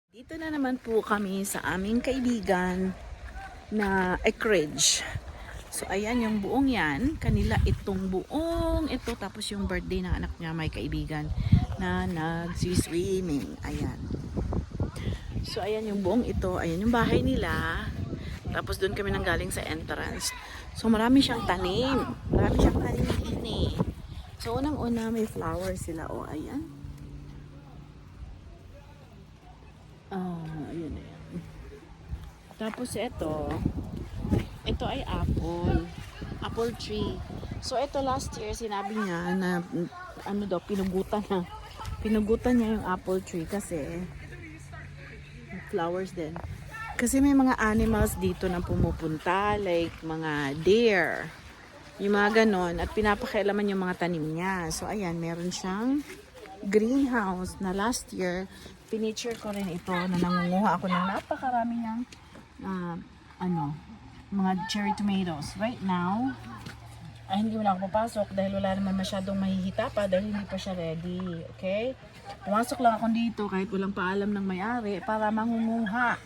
Dito na naman po kami sa aming kaibigan na acreage. So ayan yung buong yan, kanila itong buong ito, tapos yung birthday ng anak niya, may kaibigan na nag-swimming. Ayan. So ayan yung buong ito, ayan yung bahay nila. Tapos doon kami nanggaling sa entrance. So marami siyang tanim. Marami siyang tanim ini. So unang-una may flowers sila. O ayan. Ayun na yan. Tapos ito ay apple tree. So ito last year sinabi niya na ano daw pinugutan niya yung apple tree kasi flowers din. Kasi may mga animals dito na pumupunta like mga deer. Yung mga ganon at pinapakialaman yung mga tanim niya. So ayan, meron siyang greenhouse na last year pinicture ko rin ito na nangunguha ako ng napakarami niyang mga cherry tomatoes. Right now, hindi mo na ako papasok dahil wala naman masyadong mahihita pa dahil hindi pa siya ready. Okay? Pumasok lang ako dito kahit walang paalam ng may-ari para mangunguha.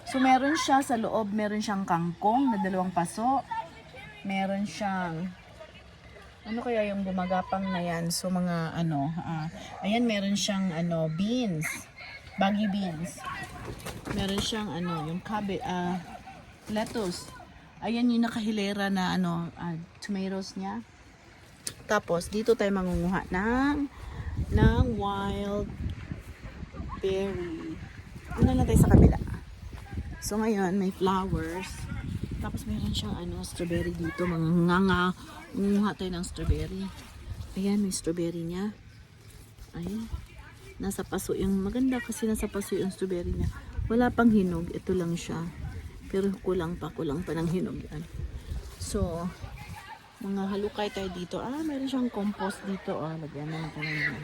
So meron siya sa loob, meron siyang kangkong na 2 paso. Meron siyang ano kaya yung gumagapang na yan? So mga ayan meron siyang beans, baggy beans. Meron siyang yung lettuce. Ayan yung nakahilera na tomatoes niya. Tapos dito tayo mangunguha ng wild berry. Una lang tayo sa kabila. So ngayon may flowers. Tapos meron siyang strawberry dito, mangunguha tayo ng strawberry. Ayan, may strawberry niya. Ayan. Nasa paso yung maganda kasi nasa paso yung strawberry niya. Wala pang hinog, ito lang siya. Pero kulang pa ng hinog yan. So, mga halukay tayo dito. Meron siyang compost dito. Lagyan na natin yan.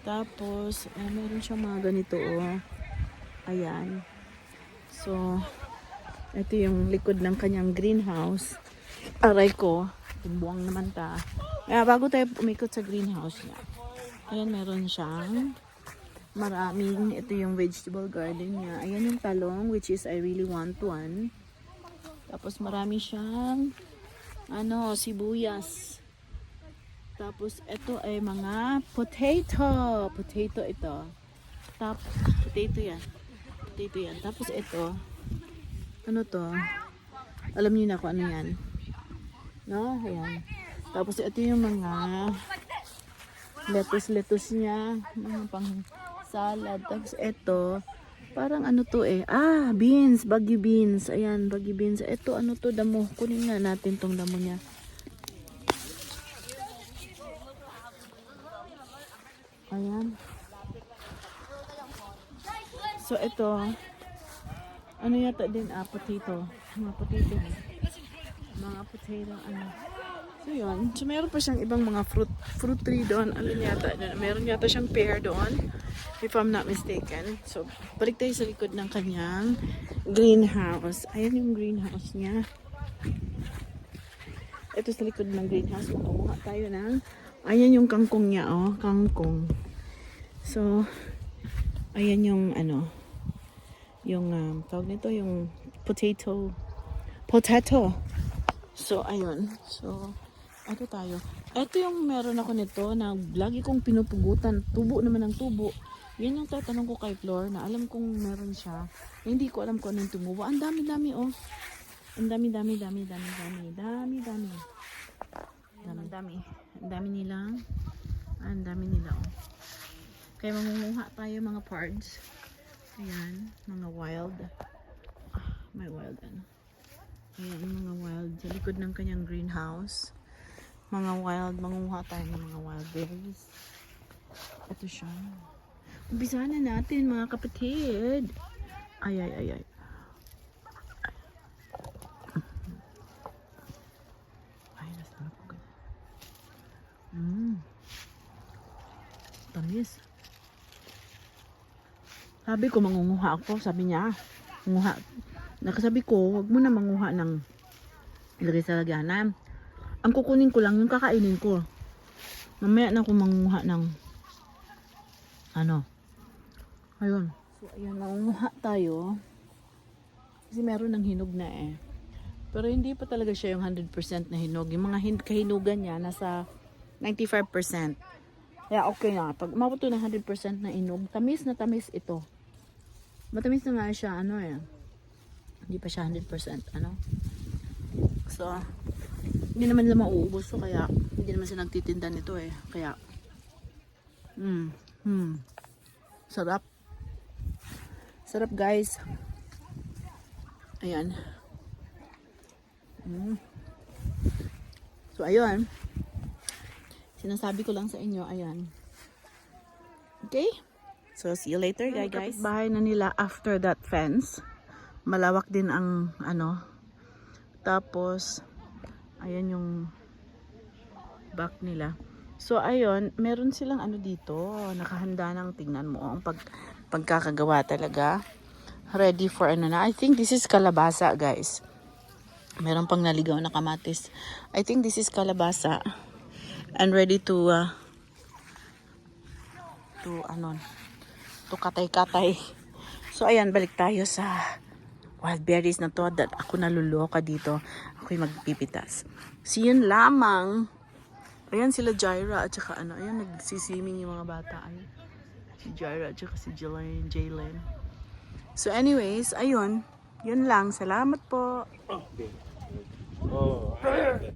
Tapos, meron siyang mga ganito. Ayan. So, ito yung likod ng kanyang greenhouse. Aray ko, buwang naman ta. Bago tayo umikot sa greenhouse niya. Ayan, meron siyang maraming, ito yung vegetable garden niya. Ayan yung talong, which is I really want one. Tapos marami siyang, sibuyas. Tapos ito ay mga potato. Potato ito. Tapos, potato yan. Tapos ito, ano to? Alam niyo na kung ano yan. No? Ayan. Tapos ito yung mga lettuce niya. Mga pang salad. Tapos ito, parang beans. Baggy beans. Ayan, baggy beans. Ito, damo. Kunin nga natin tong damo niya. Ayan. So ito, yata din potato. Mga potato. So yun. So meron pa siyang ibang mga fruit tree doon. Meron yata siyang pear doon. If I'm not mistaken. So balik tayo sa likod ng kanyang greenhouse. Ayan yung greenhouse niya. Ito sa likod ng greenhouse. Kumuha tayo ng ayan yung kangkong niya. Kangkong. So ayan yung yung tawag nito yung potato. So ayun. So ito tayo. Ito yung meron ako nito na lagi kong pinupugutan. Tubo naman ng tubo. Yan yung tatanong ko kay Flor na alam kong meron siya. Hindi ko alam kung anong tumubo. Ang dami-dami Ang dami. Ang dami nila Kaya mangunguha tayo mga pards. Ayan, mga wild. May wild Ayan, mga wild. Sa likod ng kanyang greenhouse. Mga wild. Mangunguha tayo ng mga wild berries. Ito siya. Umpisahan na natin mga kapatid. Ay. Ay, nasa na po. Tamis. Sabi ko mangunguha ako, sabi niya. Manguha. Nakasabi ko, wag mo na manguha ng ilagay sa lagyanan. Ang kukunin ko lang yung kakainin ko. Mamaya na ako manguha ng ayun. So, ayan, nangunguha tayo. Kasi meron ng hinog na eh. Pero hindi pa talaga siya yung 100% na hinog. Yung mga kahinugan niya, nasa 95%. Kaya okay na. Pag umabot to ng 100% na hinog, tamis na tamis ito. Matamis na nga siya, ano eh. Hindi pa siya 100%, ano. So, hindi naman nila mauubos. So, kaya, hindi naman sila nagtitinda nito eh. Kaya, sarap. Sarap guys. Ayan. So, ayun. Sinasabi ko lang sa inyo, ayan. Okay? So, see you later, guys. Bahay na nila after that fence. Malawak din ang, ano. Tapos, ayan yung back nila. So, ayun. Meron silang ano dito. Nakahanda ng, tingnan mo. Ang pagkakagawa talaga. Ready for ano na. I think this is kalabasa, guys. Meron pang naligaw na kamatis. I think this is kalabasa. And ready to katay-katay. So, ayan, balik tayo sa wild berries na to that ako naluloka dito. Ako'y magpipitas. So, yun lamang. Ayan sila Jaira at saka ano. Ayan, nagsiswimming yung mga bata. Ayan. Si Jaira at saka si Jalen. So, anyways, ayun. Yun lang. Salamat po.